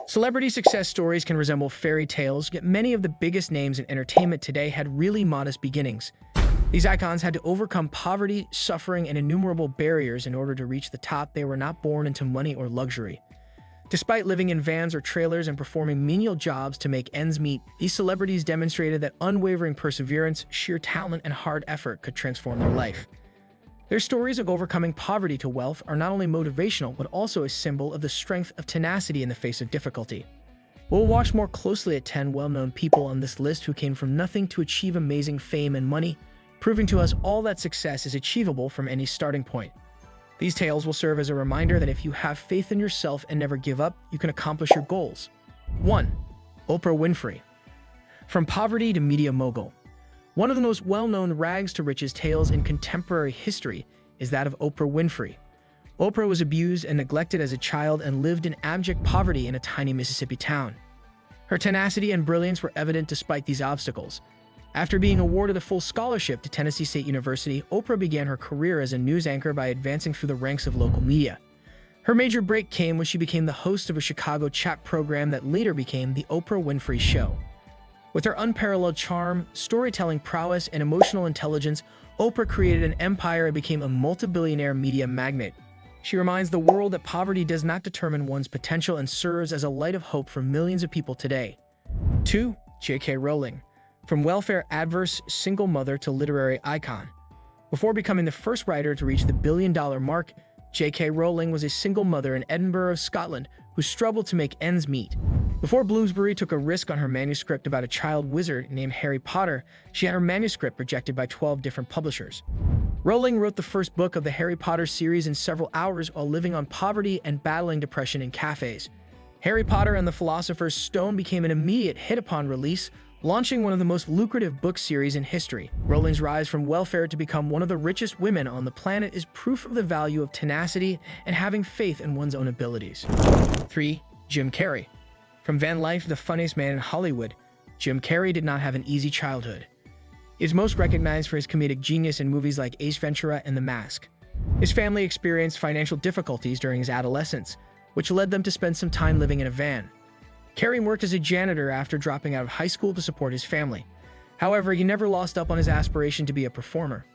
Celebrity success stories can resemble fairy tales, yet many of the biggest names in entertainment today had really modest beginnings. These icons had to overcome poverty, suffering, and innumerable barriers in order to reach the top. They were not born into money or luxury. Despite living in vans or trailers and performing menial jobs to make ends meet, these celebrities demonstrated that unwavering perseverance, sheer talent, and hard effort could transform their life. Their stories of overcoming poverty to wealth are not only motivational, but also a symbol of the strength of tenacity in the face of difficulty. We'll watch more closely at 10 well-known people on this list who came from nothing to achieve amazing fame and money, proving to us all that success is achievable from any starting point. These tales will serve as a reminder that if you have faith in yourself and never give up, you can accomplish your goals. 1. Oprah Winfrey. From poverty to media mogul. One of the most well-known rags to riches tales in contemporary history is that of Oprah Winfrey. Oprah was abused and neglected as a child and lived in abject poverty in a tiny Mississippi town. Her tenacity and brilliance were evident despite these obstacles. After being awarded a full scholarship to Tennessee State University, Oprah began her career as a news anchor by advancing through the ranks of local media. Her major break came when she became the host of a Chicago chat program that later became The Oprah Winfrey Show. With her unparalleled charm, storytelling prowess, and emotional intelligence, Oprah created an empire and became a multi-billionaire media magnate. She reminds the world that poverty does not determine one's potential and serves as a light of hope for millions of people today. 2. J.K. Rowling. From welfare adverse single mother to literary icon. Before becoming the first writer to reach the billion-dollar mark, J.K. Rowling was a single mother in Edinburgh, Scotland, who struggled to make ends meet. Before Bloomsbury took a risk on her manuscript about a child wizard named Harry Potter, she had her manuscript rejected by 12 different publishers. Rowling wrote the first book of the Harry Potter series in several hours while living on poverty and battling depression in cafes. Harry Potter and the Philosopher's Stone became an immediate hit upon release, launching one of the most lucrative book series in history. Rowling's rise from welfare to become one of the richest women on the planet is proof of the value of tenacity and having faith in one's own abilities. 3. Jim Carrey. From van life, the funniest man in Hollywood, Jim Carrey did not have an easy childhood. He is most recognized for his comedic genius in movies like Ace Ventura and The Mask. His family experienced financial difficulties during his adolescence, which led them to spend some time living in a van. Carrey worked as a janitor after dropping out of high school to support his family. However, he never lost up on his aspiration to be a performer.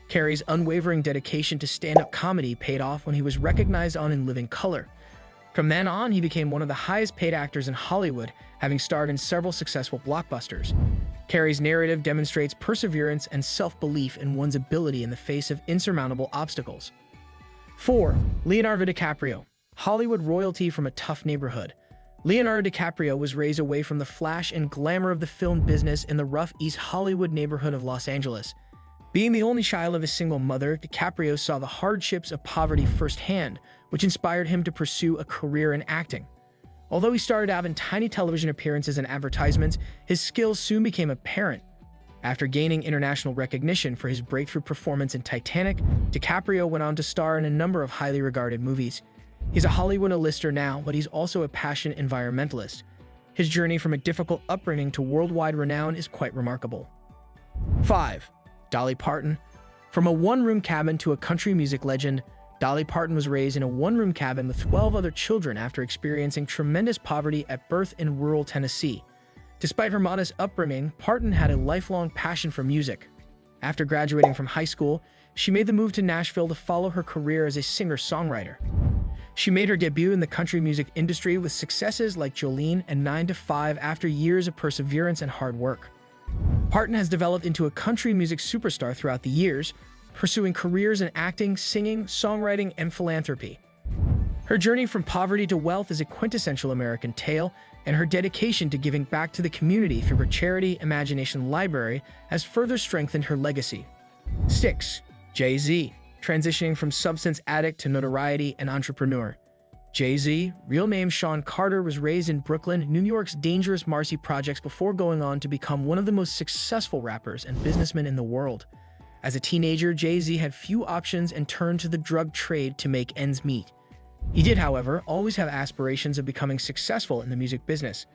Carrey's unwavering dedication to stand-up comedy paid off when he was recognized on In Living Color. From then on, he became one of the highest-paid actors in Hollywood, having starred in several successful blockbusters. Carrey's narrative demonstrates perseverance and self-belief in one's ability in the face of insurmountable obstacles. 4. Leonardo DiCaprio. Hollywood royalty from a tough neighborhood. Leonardo DiCaprio was raised away from the flash and glamour of the film business in the rough East Hollywood neighborhood of Los Angeles. Being the only child of a single mother, DiCaprio saw the hardships of poverty firsthand, which inspired him to pursue a career in acting. Although he started out in tiny television appearances and advertisements, his skills soon became apparent. After gaining international recognition for his breakthrough performance in Titanic, DiCaprio went on to star in a number of highly regarded movies. He's a Hollywood A-lister now, but he's also a passionate environmentalist. His journey from a difficult upbringing to worldwide renown is quite remarkable. 5. Dolly Parton. From a one-room cabin to a country music legend, Dolly Parton was raised in a one-room cabin with 12 other children after experiencing tremendous poverty at birth in rural Tennessee. Despite her modest upbringing, Parton had a lifelong passion for music. After graduating from high school, she made the move to Nashville to follow her career as a singer-songwriter. She made her debut in the country music industry with successes like Jolene and 9 to 5 after years of perseverance and hard work. Parton has developed into a country music superstar throughout the years, pursuing careers in acting, singing, songwriting, and philanthropy. Her journey from poverty to wealth is a quintessential American tale, and her dedication to giving back to the community through her charity Imagination Library has further strengthened her legacy. 6. Jay-Z. Transitioning from substance addict to notoriety and entrepreneur. Jay-Z, real name Sean Carter, was raised in Brooklyn, New York's dangerous Marcy projects before going on to become one of the most successful rappers and businessmen in the world. As a teenager, Jay-Z had few options and turned to the drug trade to make ends meet. He did, however, always have aspirations of becoming successful in the music business.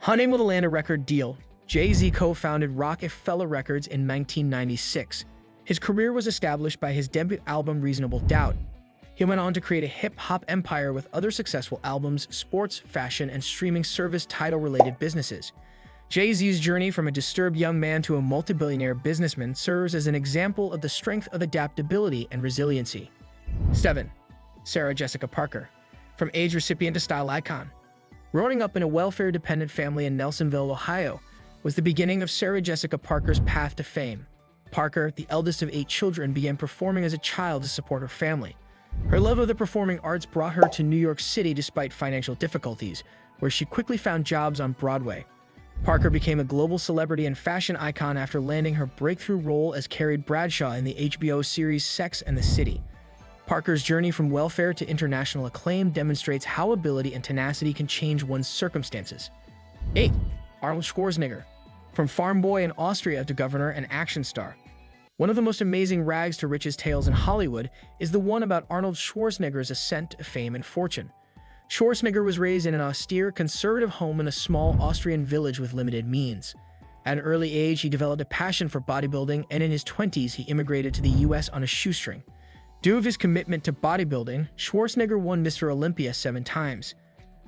Unable to land a record deal, Jay-Z co-founded Rockefeller Records in 1996. His career was established by his debut album Reasonable Doubt. He went on to create a hip-hop empire with other successful albums, sports, fashion, and streaming service title-related businesses. Jay-Z's journey from a disturbed young man to a multi-billionaire businessman serves as an example of the strength of adaptability and resiliency. 7. Sarah Jessica Parker. From age recipient to style icon. Growing up in a welfare-dependent family in Nelsonville, Ohio, was the beginning of Sarah Jessica Parker's path to fame. Parker, the eldest of 8 children, began performing as a child to support her family. Her love of the performing arts brought her to New York City despite financial difficulties, where she quickly found jobs on Broadway. Parker became a global celebrity and fashion icon after landing her breakthrough role as Carrie Bradshaw in the HBO series Sex and the City. Parker's journey from welfare to international acclaim demonstrates how ability and tenacity can change one's circumstances. 8. Arnold Schwarzenegger. From farm boy in Austria to governor and action star. One of the most amazing rags to riches tales in Hollywood is the one about Arnold Schwarzenegger's ascent to fame and fortune. Schwarzenegger was raised in an austere, conservative home in a small Austrian village with limited means. At an early age, he developed a passion for bodybuilding, and in his 20s, he immigrated to the US on a shoestring. Due to his commitment to bodybuilding, Schwarzenegger won Mr. Olympia 7 times.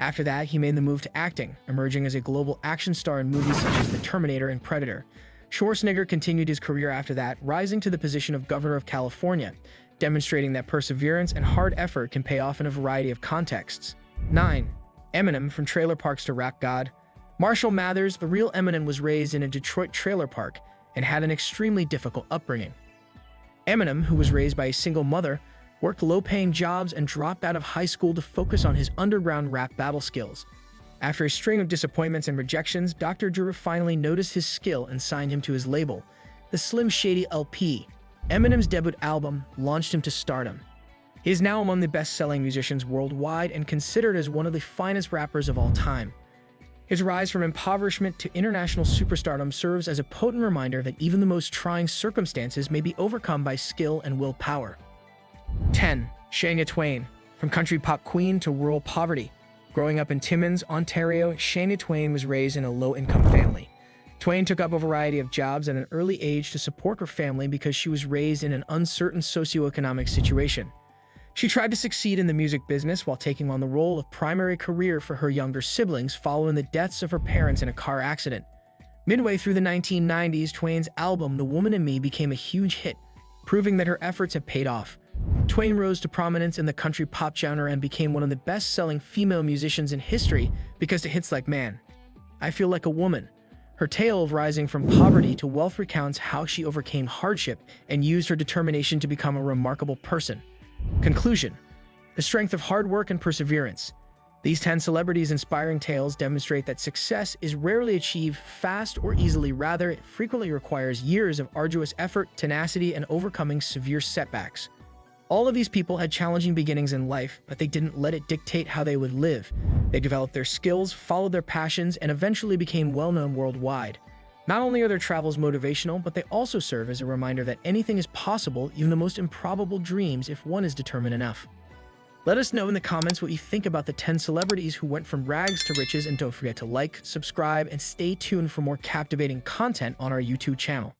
After that, he made the move to acting, emerging as a global action star in movies such as The Terminator and Predator. Schwarzenegger continued his career after that, rising to the position of governor of California, demonstrating that perseverance and hard effort can pay off in a variety of contexts. 9. Eminem. From trailer parks to rap god. Marshall Mathers, the real Eminem, was raised in a Detroit trailer park and had an extremely difficult upbringing. Eminem, who was raised by a single mother, worked low-paying jobs and dropped out of high school to focus on his underground rap battle skills. After a string of disappointments and rejections, Dr. Dre finally noticed his skill and signed him to his label, the Slim Shady LP. Eminem's debut album launched him to stardom. He is now among the best-selling musicians worldwide and considered as one of the finest rappers of all time. His rise from impoverishment to international superstardom serves as a potent reminder that even the most trying circumstances may be overcome by skill and willpower. 10. Shania Twain. From country pop queen to rural poverty. Growing up in Timmins, Ontario, Shania Twain was raised in a low-income family. Twain took up a variety of jobs at an early age to support her family because she was raised in an uncertain socioeconomic situation. She tried to succeed in the music business while taking on the role of primary career for her younger siblings following the deaths of her parents in a car accident. Midway through the 1990s, Twain's album The Woman in Me became a huge hit, proving that her efforts had paid off. Twain rose to prominence in the country pop genre and became one of the best-selling female musicians in history because of hits like Man, I Feel Like a Woman. Her tale of rising from poverty to wealth recounts how she overcame hardship and used her determination to become a remarkable person. Conclusion: the strength of hard work and perseverance. These 10 celebrities' inspiring tales demonstrate that success is rarely achieved fast or easily. Rather, it frequently requires years of arduous effort, tenacity, and overcoming severe setbacks. All of these people had challenging beginnings in life, but they didn't let it dictate how they would live. They developed their skills, followed their passions, and eventually became well-known worldwide. Not only are their travels motivational, but they also serve as a reminder that anything is possible, even the most improbable dreams, if one is determined enough. Let us know in the comments what you think about the 10 celebrities who went from rags to riches, and don't forget to like, subscribe, and stay tuned for more captivating content on our YouTube channel.